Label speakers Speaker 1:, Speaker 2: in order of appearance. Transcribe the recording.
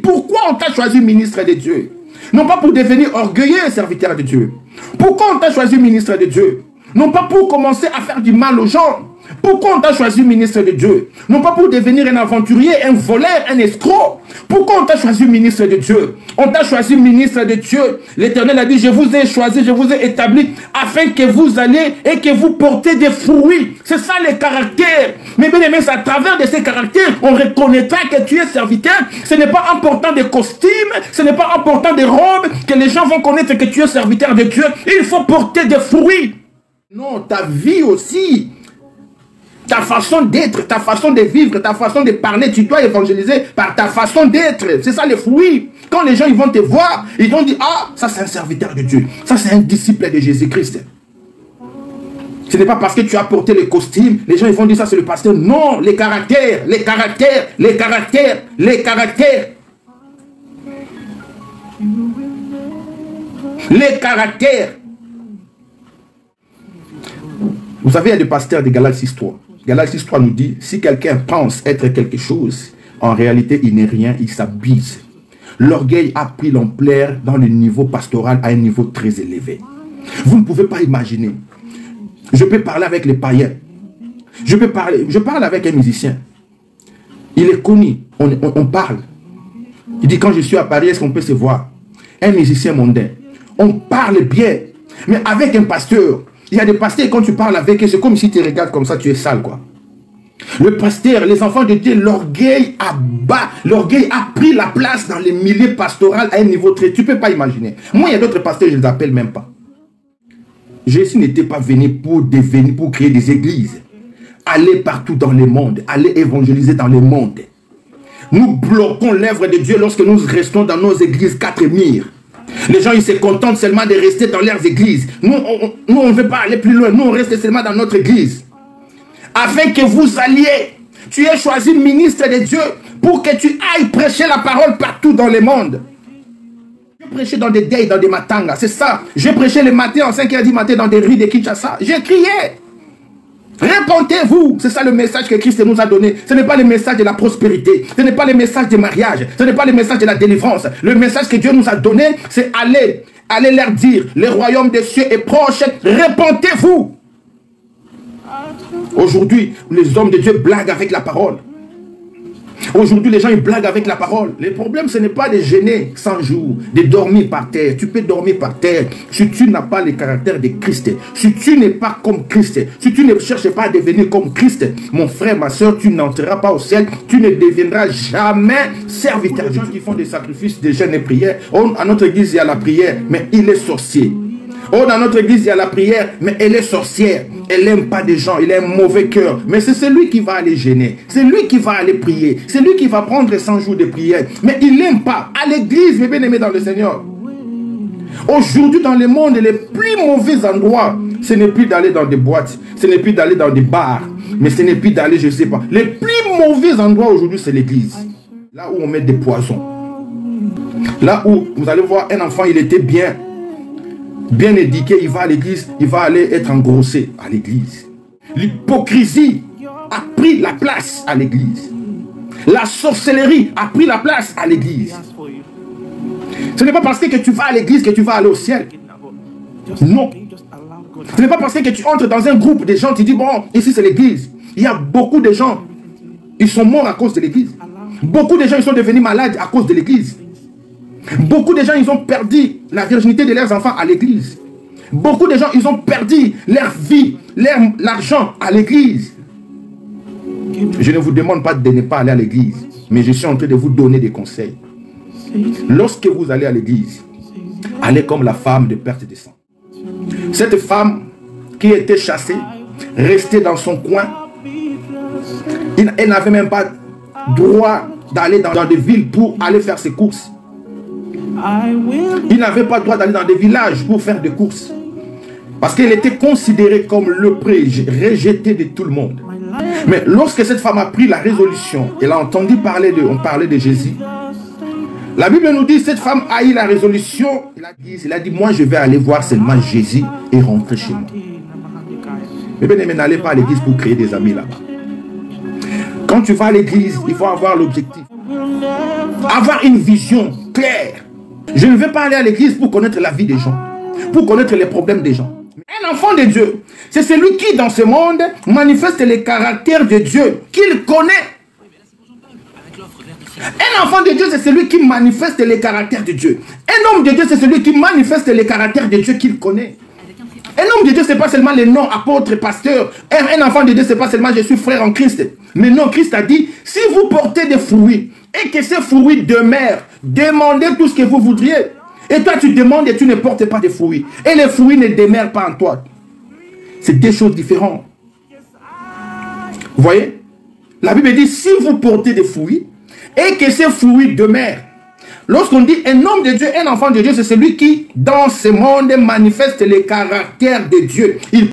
Speaker 1: Pourquoi on t'a choisi ministre de Dieu? Non pas pour devenir orgueilleux serviteur de Dieu. Pourquoi on t'a choisi ministre de Dieu? Non pas pour commencer à faire du mal aux gens. Pourquoi on t'a choisi ministre de Dieu? Non pas pour devenir un aventurier, un voleur, un escroc. Pourquoi on t'a choisi ministre de Dieu? On t'a choisi ministre de Dieu. L'Éternel a dit, je vous ai choisi, je vous ai établi, afin que vous alliez et que vous portez des fruits. C'est ça les caractères. Mais bien aimé, c'est à travers de ces caractères, on reconnaîtra que tu es serviteur. Ce n'est pas important des costumes, ce n'est pas important des robes, que les gens vont connaître que tu es serviteur de Dieu. Il faut porter des fruits. Non, ta vie aussi. Ta façon d'être, ta façon de vivre, ta façon de parler, tu dois évangéliser par ta façon d'être. C'est ça les fruits. Quand les gens ils vont te voir, ils vont dire, ah, ça c'est un serviteur de Dieu. Ça c'est un disciple de Jésus-Christ. Ce n'est pas parce que tu as porté le costume, les gens ils vont dire ça c'est le pasteur. Non, les caractères, les caractères, les caractères, les caractères. Les caractères. Vous savez, il y a des pasteurs de Galates 6.3. Galates 6.3 nous dit, si quelqu'un pense être quelque chose, en réalité, il n'est rien, il s'abuse. L'orgueil a pris l'ampleur dans le niveau pastoral à un niveau très élevé. Vous ne pouvez pas imaginer. Je peux parler avec les païens. Je parle avec un musicien. Il est connu. On parle. Il dit, quand je suis à Paris, est-ce qu'on peut se voir? Un musicien mondain. On parle bien. Mais avec un pasteur, il y a des pasteurs, quand tu parles avec eux, c'est comme si tu regardes comme ça, tu es sale, quoi. Le pasteur, les enfants de Dieu, l'orgueil a pris la place dans les milieux pastoraux à un niveau très... Tu ne peux pas imaginer. Moi, il y a d'autres pasteurs, je ne les appelle même pas. Jésus n'était pas venu pour créer des églises. Aller partout dans le monde, aller évangéliser dans le monde. Nous bloquons l'œuvre de Dieu lorsque nous restons dans nos églises 4 murs. Les gens, ils se contentent seulement de rester dans leurs églises. Nous, on ne veut pas aller plus loin. Nous, on reste seulement dans notre église. Afin que vous alliez, tu es choisi ministre de Dieu pour que tu ailles prêcher la parole partout dans le monde. Je prêchais dans des deuils, dans des matangas, c'est ça. Je prêchais le matin, en 5h du matin, dans des rues de Kinshasa. J'ai crié. Répondez-vous. C'est ça le message que Christ nous a donné. Ce n'est pas le message de la prospérité. Ce n'est pas le message du mariage. Ce n'est pas le message de la délivrance. Le message que Dieu nous a donné, c'est aller leur dire, le royaume des cieux est proche. Répondez-vous. Aujourd'hui, les hommes de Dieu blaguent avec la parole. Aujourd'hui, les gens ils blaguent avec la parole. Le problème, ce n'est pas de jeûner 100 jours, de dormir par terre. Tu peux dormir par terre si tu n'as pas le caractère de Christ. Si tu n'es pas comme Christ. Si tu ne cherches pas à devenir comme Christ. Mon frère, ma soeur, tu n'entreras pas au ciel. Tu ne deviendras jamais serviteur. Les gens qui font des sacrifices, des jeûnes et prières. Oh, à notre église, il y a la prière, mais il est sorcier. Oh, dans notre église, il y a la prière, mais elle est sorcière. Elle n'aime pas des gens, il a un mauvais cœur. Mais c'est celui qui va aller gêner. C'est lui qui va aller prier. C'est lui qui va prendre 100 jours de prière. Mais il n'aime pas. À l'église, mes bien-aimés dans le Seigneur. Aujourd'hui, dans le monde, les plus mauvais endroits, ce n'est plus d'aller dans des boîtes. Ce n'est plus d'aller dans des bars. Mais ce n'est plus d'aller, je ne sais pas. Les plus mauvais endroits aujourd'hui, c'est l'église. Là où on met des poisons. Là où, vous allez voir, un enfant, il était bien éduqué, il va à l'église, il va aller être engrossé à l'église. L'hypocrisie a pris la place à l'église. La sorcellerie a pris la place à l'église. Ce n'est pas parce que tu vas à l'église que tu vas aller au ciel. Non. Ce n'est pas parce que tu entres dans un groupe de gens, tu dis, bon, ici c'est l'église. Il y a beaucoup de gens, ils sont morts à cause de l'église. Beaucoup de gens, ils sont devenus malades à cause de l'église. Beaucoup de gens, ils ont perdu la virginité de leurs enfants à l'église. Beaucoup de gens, ils ont perdu leur vie, l'argent à l'église. Je ne vous demande pas de ne pas aller à l'église, mais je suis en train de vous donner des conseils. Lorsque vous allez à l'église, allez comme la femme de perte de sang. Cette femme qui était chassée, restée dans son coin, elle n'avait même pas droit d'aller dans des villes pour aller faire ses courses. Il n'avait pas le droit d'aller dans des villages pour faire des courses. Parce qu'elle était considérée comme lepreux, rejetée de tout le monde. Mais lorsque cette femme a pris la résolution, elle a entendu parler de Jésus. La Bible nous dit, cette femme a eu la résolution. Elle a dit, moi je vais aller voir seulement Jésus et rentrer chez moi. Mais bien aimé, n'allez pas à l'église pour créer des amis là-bas. Quand tu vas à l'église, il faut avoir l'objectif. Avoir une vision claire. Je ne vais pas aller à l'église pour connaître la vie des gens, pour connaître les problèmes des gens. Un enfant de Dieu, c'est celui qui dans ce monde manifeste les caractères de Dieu qu'il connaît. Un enfant de Dieu, c'est celui qui manifeste les caractères de Dieu. Un homme de Dieu, c'est celui qui manifeste les caractères de Dieu qu'il connaît. Un homme de Dieu, ce n'est pas seulement les noms, apôtre, pasteur. Un enfant de Dieu, ce n'est pas seulement je suis frère en Christ. Mais non, Christ a dit, si vous portez des fruits et que ces fruits demeurent, demandez tout ce que vous voudriez. Et toi, tu demandes et tu ne portes pas de fruits. Et les fruits ne demeurent pas en toi. C'est deux choses différentes. Vous voyez? La Bible dit, si vous portez des fruits et que ces fruits demeurent. Lorsqu'on dit un homme de Dieu, un enfant de Dieu, c'est celui qui, dans ce monde, manifeste les caractères de Dieu. Il